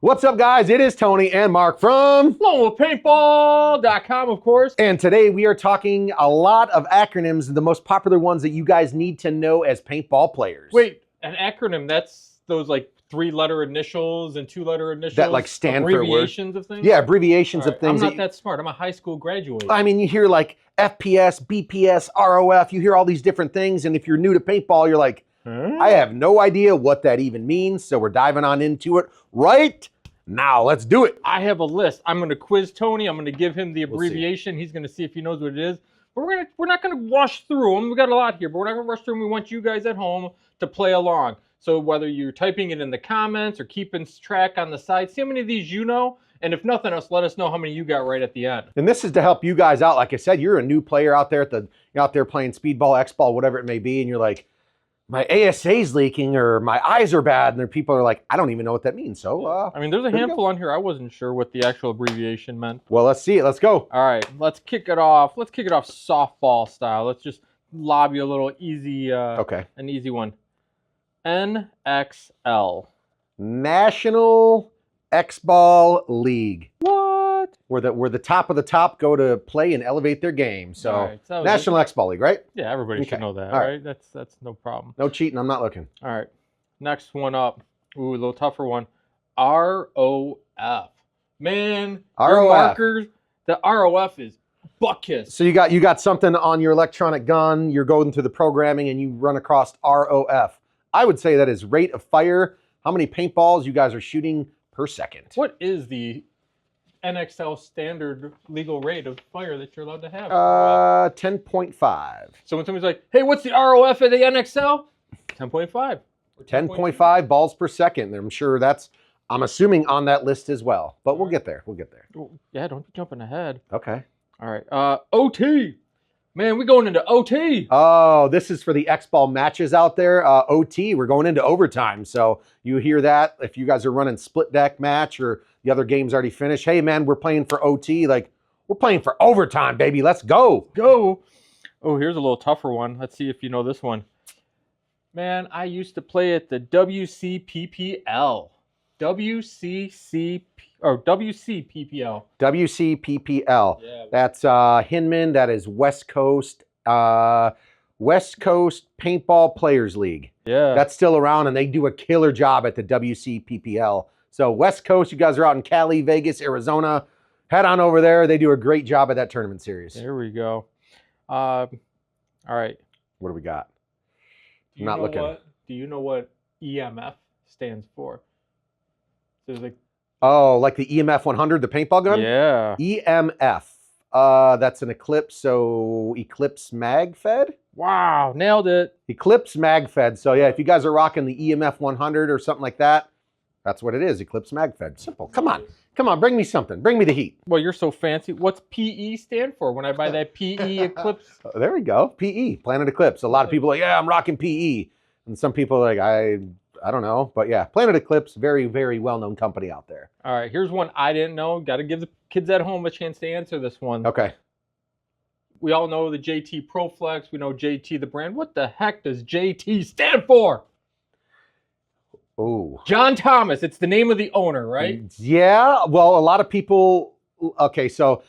What's up, guys? It is Tony and Mark from Paintball.com, of course. And today we are talking a lot of acronyms, the most popular ones that you guys need to know as paintball players. Wait, an acronym, that's those like 3-letter initials and 2-letter initials? That like stand for abbreviations of things? Yeah, abbreviations Right. of things. I'm not that smart. I'm a high school graduate. I mean, you hear like FPS, BPS, ROF, you hear all these different things, and if you're new to paintball, you're like, I have no idea what that even means, so we're diving on into it right now. Let's do it. I have a list. I'm going to quiz Tony. I'm going to give him the abbreviation. He's going to see if he knows what it is. But we're not going to rush through them. We got a lot here, but we're not going to rush through them. We want you guys at home to play along. So whether you're typing it in the comments or keeping track on the side, see how many of these you know. And if nothing else, let us know how many you got right at the end. And this is to help you guys out. Like I said, you're a new player out there out there playing speedball, X-ball, whatever it may be, and you're like, my ASA's leaking or my eyes are bad, and there people are like, I don't even know what that means. So I mean, there's a handful on here. I wasn't sure what the actual abbreviation meant. Well, let's see it. Let's go. All right, let's kick it off. Let's kick it off softball style. Let's just lob you a little easy, an easy one. NXL. National X-Ball League. What? Where the top of the top go to play and elevate their game. So, National X-Ball League, right? Yeah, everybody should know that, all right? That's no problem. No cheating. I'm not looking. All right, next one up. Ooh, a little tougher one. ROF. Man, your markers. The ROF is butt kiss. So you got something on your electronic gun. You're going through the programming and you run across ROF. I would say that is rate of fire. How many paintballs you guys are shooting per second? What is the NXL standard legal rate of fire that you're allowed to have? 10.5. So when somebody's like, hey, what's the ROF of the NXL? 10.5. 10.5 balls per second. I'm assuming on that list as well. But we'll get there. We'll get there. Yeah, don't be jumping ahead. Okay. All right. OT. Man, we're going into OT. Oh, this is for the X-Ball matches out there. OT, we're going into overtime. So you hear that. If you guys are running split deck match or the other game's already finished, hey, man, we're playing for OT. Like, we're playing for overtime, baby. Let's go. Go. Oh, here's a little tougher one. Let's see if you know this one. Man, I used to play at the WCPPL. WCPPL. WCPPL. Yeah. That's Hinman. That is West Coast Paintball Players League. Yeah. That's still around, and they do a killer job at the WCPPL. So West Coast, you guys are out in Cali, Vegas, Arizona. Head on over there. They do a great job at that tournament series. There we go. All right. What do we got? I'm not looking. Do you know what EMF stands for? There's like, like the EMF 100, the paintball gun? Yeah. EMF. That's an Eclipse, so Eclipse Mag Fed? Wow, nailed it. Eclipse Mag Fed. So yeah, if you guys are rocking the EMF 100 or something like that, that's what it is, Eclipse Mag Fed. Simple. Come on, bring me something. Bring me the heat. Well, you're so fancy. What's PE stand for when I buy that PE Eclipse? There we go, PE, Planet Eclipse. A lot of people are like, yeah, I'm rocking PE. And some people are like, I don't know. But yeah, Planet Eclipse, very, very well-known company out there. All right, here's one I didn't know. Got to give the kids at home a chance to answer this one. Okay. We all know the JT ProFlex. We know JT the brand. What the heck does JT stand for? Oh. John Thomas. It's the name of the owner, right? Yeah. Well, a lot of people. Okay, so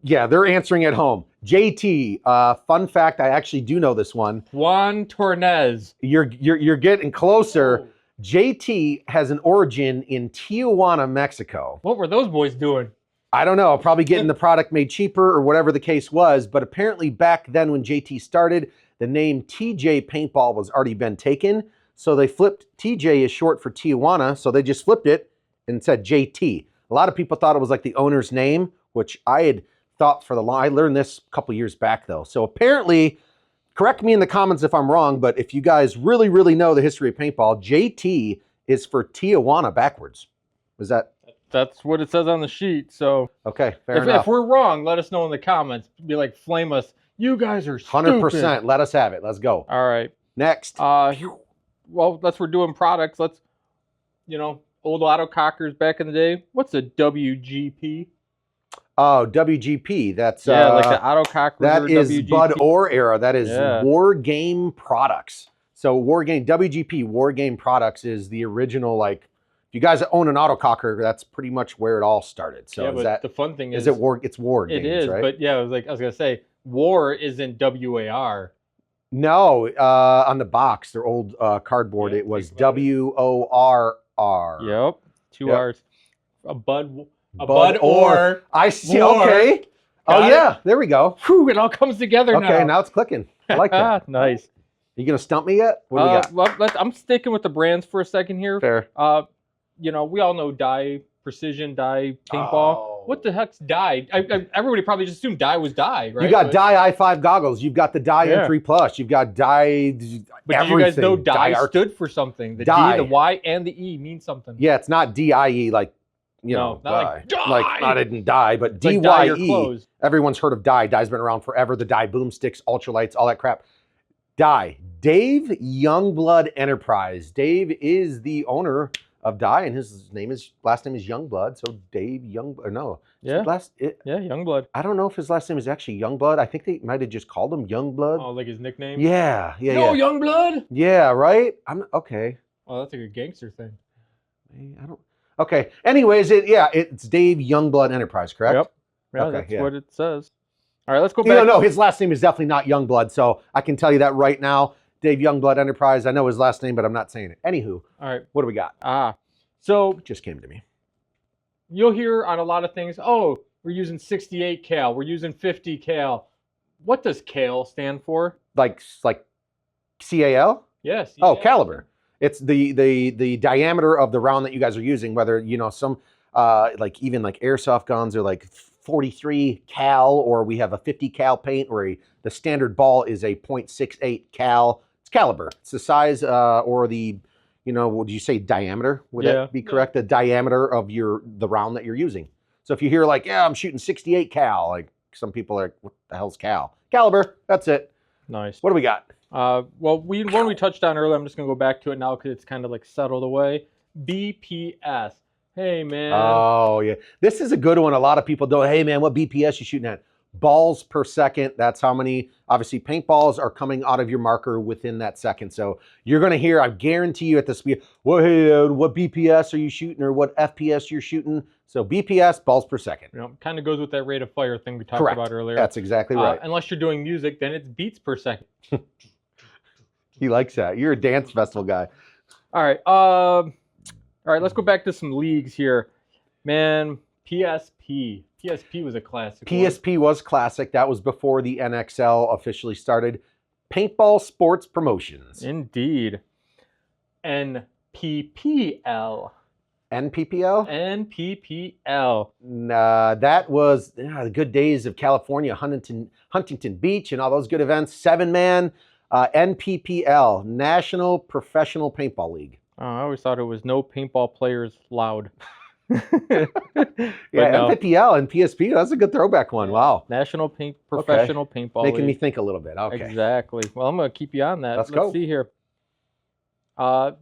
yeah, they're answering at home. JT. Fun fact: I actually do know this one. Juan Tornez. You're getting closer. Oh. JT has an origin in Tijuana, Mexico. What were those boys doing? I don't know. Probably getting the product made cheaper or whatever the case was. But apparently back then when JT started, the name TJ Paintball was already been taken. So they flipped. TJ is short for Tijuana. So they just flipped it and said JT. A lot of people thought it was like the owner's name, which I had thought for the long. I learned this a couple years back though. So apparently, correct me in the comments if I'm wrong, but if you guys really, really know the history of paintball, JT is for Tijuana backwards. Was that? That's what it says on the sheet. So okay, fair enough. If we're wrong, let us know in the comments. Be like, flame us. You guys are stupid. 100%. Let us have it. Let's go. All right. Next. Well, we're doing products. Let's, old auto cockers back in the day. What's a WGP? Oh, WGP. That's like the auto cocker. That is WGP. Bud Orr era. That is War Game Products. So WarGame WGP War Game Products is the original you guys own an autococker, that's pretty much where it all started. So yeah, is but that the fun thing is it war? It's war it games, is, right? but yeah, I was gonna say war isn't WAR. No, on the box, their old cardboard, Yeah, it was big letters. WORR. Yep, two Yep. R's. A bud Bud or I see. war. Okay. Oh Got it? yeah, there we go. Whew, it all comes together now. Okay, now it's clicking. I like that. Nice. You gonna stump me yet? What do we got? Well, I'm sticking with the brands for a second here. Fair. We all know Precision Die Paintball. Oh. What the heck's Die? Everybody probably just assumed Die was Die, right? You got Die i5 goggles. You've got the Die Yeah. M3 Plus. You've got Die. But do you guys know Die Art- stood for something? The Die. D, the Y, and the E mean something. Yeah, it's not DIE like No, not like die. Like I didn't die, but It's like dye your DYE. clothes. Everyone's heard of Die. Die's been around forever. The Die boomsticks, ultralights, all that crap. Die. Dave Youngblood Enterprise. Dave is the owner of Die, and his last name is Youngblood. So Dave Youngblood. No. Yeah. Yeah, Youngblood. I don't know if his last name is actually Youngblood. I think they might have just called him Youngblood. Oh, like his nickname? Yeah. No, Youngblood. Yeah, right? I'm okay. Oh, that's like a gangster thing. I don't. Okay. Anyways, it's Dave Youngblood Enterprise, correct? Yep. Yeah, Okay, that's what it says. All right, let's go back. No, his last name is definitely not Youngblood, so I can tell you that right now. Dave Youngblood Enterprise. I know his last name, but I'm not saying it. Anywho, all right, what do we got? So It just came to me. you'll hear on a lot of things, oh, we're using 68 cal, we're using 50 cal. What does cal stand for? Like CAL? Yes. Oh, caliber. It's the diameter of the round that you guys are using, whether, some even airsoft guns are like 43 cal, or we have a 50 cal paint, or the standard ball is a .68 cal. It's caliber. It's the size or the, would you say diameter? Would that be correct? The diameter of the round that you're using. So if you hear I'm shooting 68 cal, like some people are like, what the hell's cal? Caliber. That's it. Nice. What do we got? One we touched on earlier, I'm just going to go back to it now because it's kind of settled away. BPS. Hey, man. Oh, yeah. This is a good one. A lot of people don't, hey, man, what BPS you shooting at? Balls per second. That's how many, obviously, paintballs are coming out of your marker within that second. So you're going to hear, I guarantee you at the speed, well, hey, what BPS are you shooting, or what FPS you're shooting? So BPS, balls per second. Kind of goes with that rate of fire thing we talked about earlier. That's exactly right. Unless you're doing music, then it's beats per second. He likes that. You're a dance festival guy. All right, let's go back to some leagues here. Man, PSP. PSP was a classic. PSP was classic. That was before the NXL officially started. Paintball Sports Promotions. Indeed. NPPL. NPPL? NPPL. That was the good days of California, Huntington Beach, and all those good events. 7-man. NPPL, National Professional Paintball League. Oh, I always thought it was no paintball players allowed. NPPL and PSP, that's a good throwback one. Wow. National Professional Paintball Making League. me think a little bit. Okay. Exactly. Well, I'm going to keep you on that. Let's go. See here.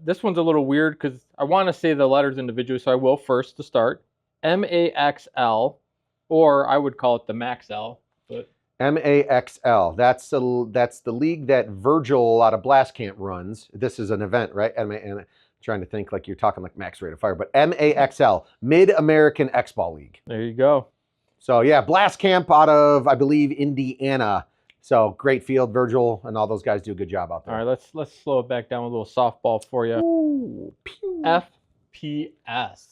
This one's a little weird because I want to say the letters individually, so I will first to start. MAXL, or I would call it the MaxL. But MAXL. That's the league that Virgil out of Blast Camp runs. This is an event, right? And I'm trying to think like you're talking like max rate of fire, but MAXL, Mid-American X-Ball League. There you go. So yeah, Blast Camp out of, I believe, Indiana. So great field, Virgil, and all those guys do a good job out there. All right, let's slow it back down with a little softball for you. Ooh, FPS.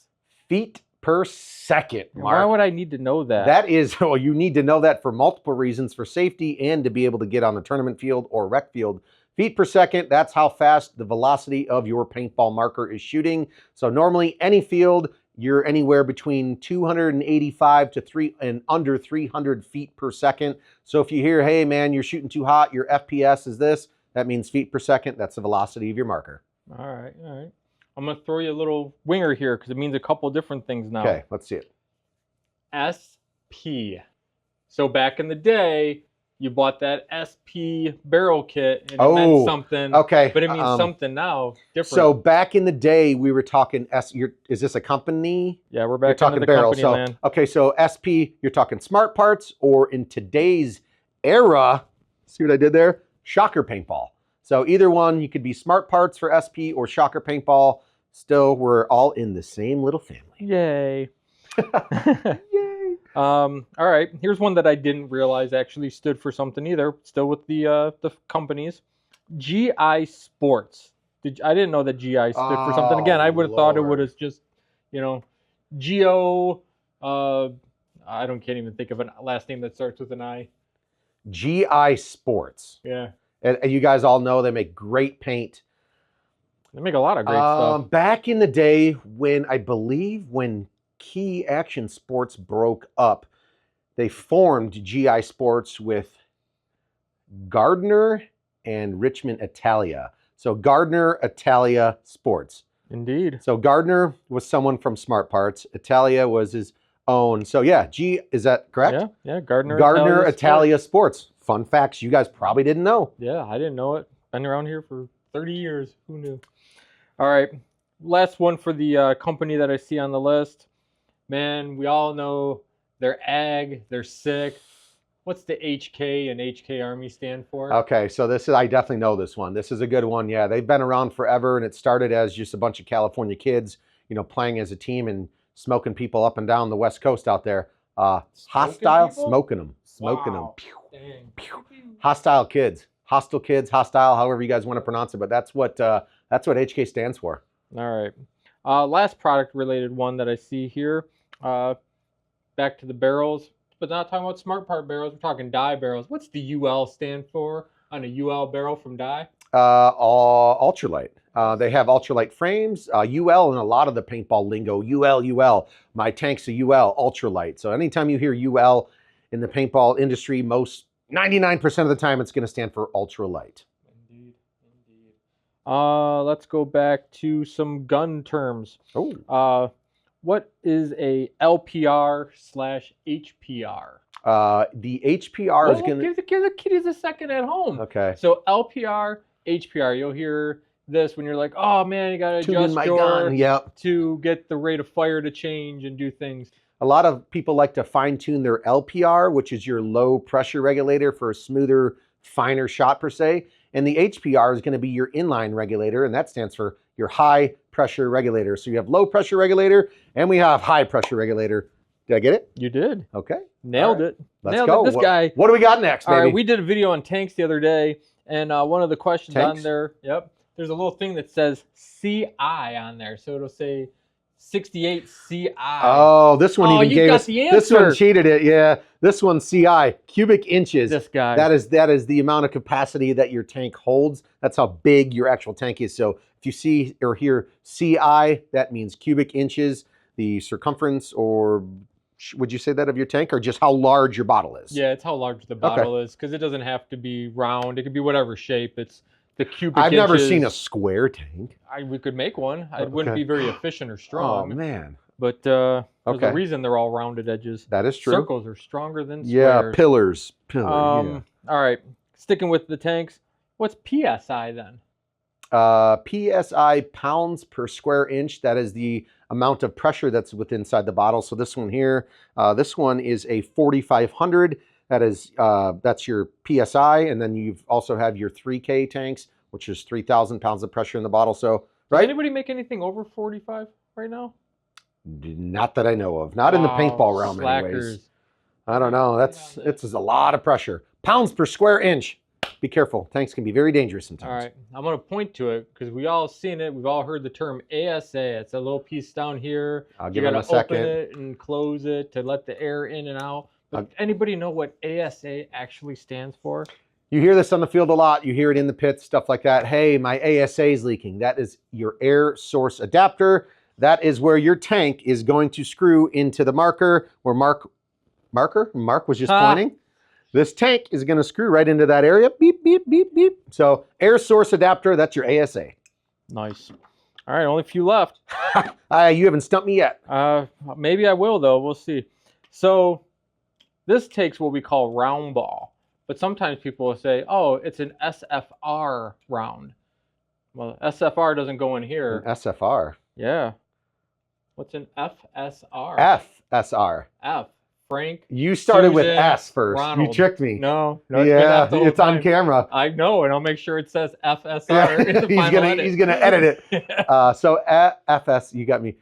Feet per second. Mark. Why would I need to know that? That is, well, you need to know that for multiple reasons, for safety and to be able to get on the tournament field or rec field. Feet per second, that's how fast the velocity of your paintball marker is shooting. So normally any field, you're anywhere between 285 to under 300 feet per second. So if you hear, hey man, you're shooting too hot, your FPS is this, that means feet per second. That's the velocity of your marker. All right. I'm going to throw you a little winger here because it means a couple different things now. Okay, let's see it. SP. So back in the day, you bought that SP barrel kit and it meant something. Okay. But it means something now different. So back in the day, we were talking is this a company? Yeah, we're back talking into the barrel. company, So man. okay, so SP, you're talking smart parts, or in today's era, see what I did there? Shocker paintball. So either one, you could be smart parts for SP or shocker paintball. Still, we're all in the same little family. Yay. Yay. All right, here's one that I didn't realize actually stood for something either. Still with the companies. GI Sports. I didn't know that GI stood for something. Again, I would have thought it would have just, you know, Geo. Can't even think of a last name that starts with an I. GI Sports. Yeah. And you guys all know they make great paint. They make a lot of great stuff. Back in the day when I believe when Key Action Sports broke up, they formed GI Sports with Gardner and Richmond Italia. So Gardner Italia Sports. Indeed. So Gardner was someone from Smart Parts. Italia was his own. So yeah, is that correct? Yeah, Gardner Italia Sports. Fun facts you guys probably didn't know. Yeah, I didn't know it. Been around here for 30 years. Who knew? All right, last one for the company that I see on the list. Man, we all know they're ag, they're sick. What's the HK and HK Army stand for? Okay, so I definitely know this one. This is a good one. Yeah, they've been around forever, and it started as just a bunch of California kids, playing as a team and smoking people up and down the West Coast out there. Hostile, smoking them. Pew, pew. Hostile kids. Hostile kids, hostile, however you guys want to pronounce it, but that's what HK stands for. All right. Last product-related one that I see here. Back to the barrels. But not talking about Smart Part barrels, we're talking die barrels. What's the UL stand for on a UL barrel from die? Ultralight. They have ultralight frames. UL in a lot of the paintball lingo. UL. My tank's a UL, ultralight. So anytime you hear UL in the paintball industry, 99% of the time it's going to stand for ultralight. Indeed. Let's go back to some gun terms. Oh. What is a LPR/HPR? The HPR is going to... Give the kiddies a second at home. Okay. So LPR, HPR, you'll hear this when you're like, oh man, you got to adjust your gun. Yep. To get the rate of fire to change and do things. A lot of people like to fine tune their LPR, which is your low pressure regulator for a smoother, finer shot per se. And the HPR is going to be your inline regulator, and that stands for your high pressure regulator. So you have low pressure regulator and we have high pressure regulator. Did I get it? You did. Okay. Nailed it. Let's go. This guy. What do we got next, baby? All right, we did a video on tanks the other day, and one of the questions on there, there's a little thing that says CI on there. So it'll say 68 CI. Oh, this one even gave us the answer. This one cheated it. Yeah, this one CI, cubic inches. This guy. That is the amount of capacity that your tank holds. That's how big your actual tank is. So if you see or hear CI, that means cubic inches, the circumference, or would you say that of your tank, or just how large your bottle is? Yeah, it's how large the bottle is, because it doesn't have to be round. It could be whatever shape. It's the cubic I've inches. never seen a square tank. We could make one. It wouldn't be very efficient or strong. Oh, man. But there's a reason they're all rounded edges. That is true. Circles are stronger than squares. Yeah, pillars. All right, sticking with the tanks, what's PSI then? PSI, pounds per square inch. That is the amount of pressure that's within inside the bottle. So this one here, this one is a 4,500. That is, that's your PSI, and then you also have your 3K tanks, which is 3,000 pounds of pressure in the bottle. So, right? Does anybody make anything over 45 right now? Not that I know of. Not in the paintball realm, anyways. I don't know. It's a lot of pressure. Pounds per square inch. Be careful. Tanks can be very dangerous sometimes. All right, I'm going to point to it because we all seen it. We've all heard the term ASA. It's a little piece down here. I'll give it a second. You got to open it and close it to let the air in and out. But anybody know what ASA actually stands for? You hear this on the field a lot. You hear it in the pits, stuff like that. Hey, my ASA is leaking. That is your air source adapter. That is where your tank is going to screw into the marker where Mark was just pointing. This tank is going to screw right into that area. Beep, beep, beep, beep. So air source adapter, that's your ASA. Nice. All right, only a few left. You haven't stumped me yet. Maybe I will, though. We'll see. So this takes what we call round ball. But sometimes people will say, oh, it's an SFR round. Well, SFR doesn't go in here. An SFR? Yeah. What's an FSR? FSR. F. Frank. You started with Susan, S first. Ronald. You tricked me. No, Yeah, it's on camera. I know, and I'll make sure it says FSR in the final edit. He's gonna edit it. So FS, you got me.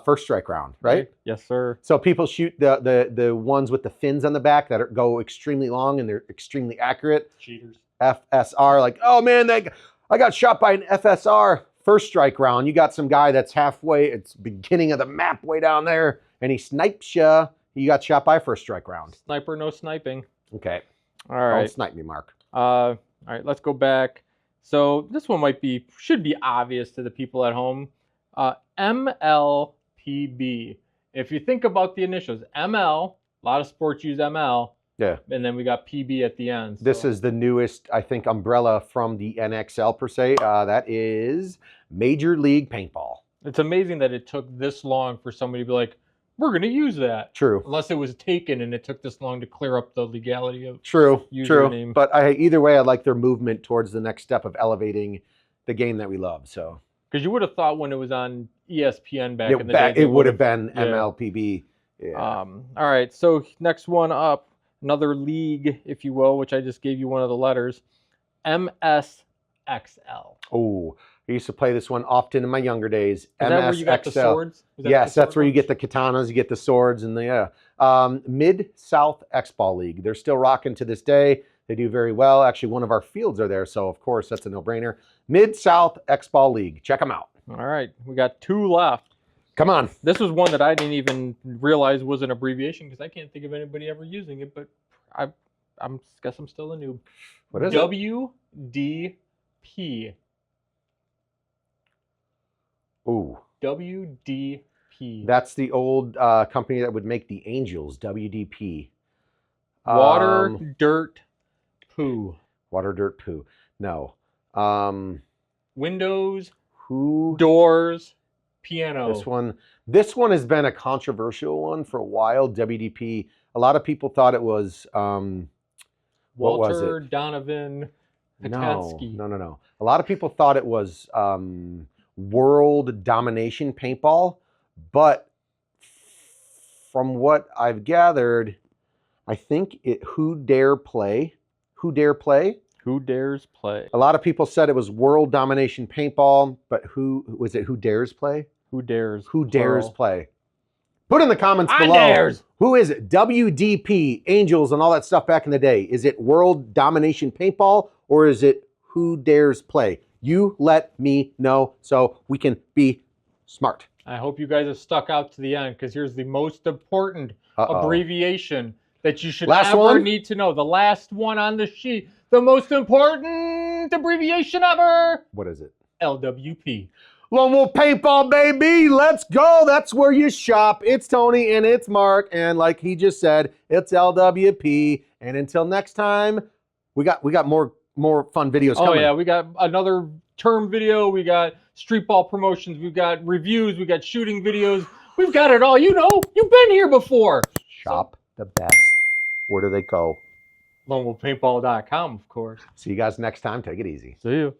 First strike round, right? Yes, sir. So people shoot the ones with the fins on the back that go extremely long and they're extremely accurate. Cheaters. FSR, like, oh man, I got shot by an FSR. First strike round, you got some guy that's halfway, it's beginning of the map way down there, and he snipes you. You got shot by first strike round. Sniper, no sniping. Okay. All right. Don't snipe me, Mark. All right, let's go back. So this one should be obvious to the people at home. MLPB. If you think about the initials, ML, a lot of sports use ML. Yeah. And then we got PB at the end. So. This is the newest, I think, umbrella from the NXL per se. That is Major League Paintball. It's amazing that it took this long for somebody to be like, we're going to use that. True. Unless it was taken and it took this long to clear up the legality of username. True. But either way, I like their movement towards the next step of elevating the game that we love. So. Because you would have thought when it was on ESPN back in the day. It would have been MLPB. Yeah. All right. So next one up. Another league, if you will, which I just gave you one of the letters, MSXL. Oh, I used to play this one often in my younger days. Is that where you got the swords? Yes, that's where you get the katanas, you get the swords, and the Mid-South X-Ball League. They're still rocking to this day. They do very well. Actually, one of our fields are there, so of course that's a no-brainer. Mid-South X-Ball League. Check them out. All right, we got 2 left. Come on. This was one that I didn't even realize was an abbreviation because I can't think of anybody ever using it, but I guess I'm still a noob. What is WDP. Ooh. WDP. That's the old company that would make the Angels, WDP. Water, dirt, poo. Water, dirt, poo. No. Windows, who? Doors, piano. This one has been a controversial one for a while. WDP. A lot of people thought it was what was it? Donovan Patansky. No. A lot of people thought it was World Domination Paintball, but from what I've gathered, I think Who Dare Play. Who Dare Play? Who Dares Play? A lot of people said it was World Domination Paintball, but Who Dares Play? Who Dares? Who Dares Play? Put in the comments below. Dares. Who is it? WDP, Angels, and all that stuff back in the day. Is it World Domination Paintball or is it Who Dares Play? You let me know so we can be smart. I hope you guys have stuck out to the end because here's the most important abbreviation that you should ever need to know. The last one on the sheet. The most important abbreviation ever. What is it? LWP. Lone Wolf Paintball, baby. Let's go. That's where you shop. It's Tony and it's Mark. And like he just said, it's LWP. And until next time, we got more fun videos coming. Oh, yeah. We got another term video. We got street ball promotions. We've got reviews. We got shooting videos. We've got it all. You know, you've been here before. Shop the best. Where do they go? LoneWolfPaintball.com, of course. See you guys next time. Take it easy. See you.